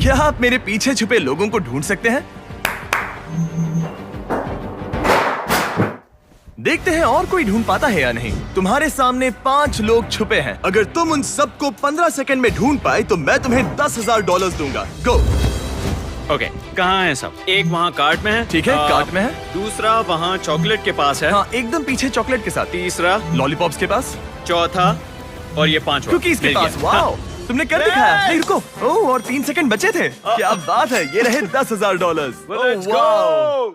क्या आप मेरे पीछे छुपे लोगों को ढूंढ सकते हैं? देखते हैं और कोई ढूंढ पाता है या नहीं। तुम्हारे सामने 5 लोग छुपे हैं। अगर तुम उन सबको 15 सेकंड में ढूंढ पाए तो मैं तुम्हें $10,000 दूंगा। गो। ओके, कहाँ है सब? एक वहाँ कार्ट में है। ठीक है, कार्ट में है। दूसरा वहाँ चॉकलेट के पास है। हाँ, एकदम पीछे चॉकलेट के साथ। तीसरा लॉलीपॉप्स के पास। चौथा और ये पांचवा कुकीज के मिल पास। गया। वाओ, तुमने कर दिखाया। नहीं, रुको। ओह, और 3 सेकंड बचे थे। क्या बात है, ये रहे $10,000। Well, let's oh, wow. go!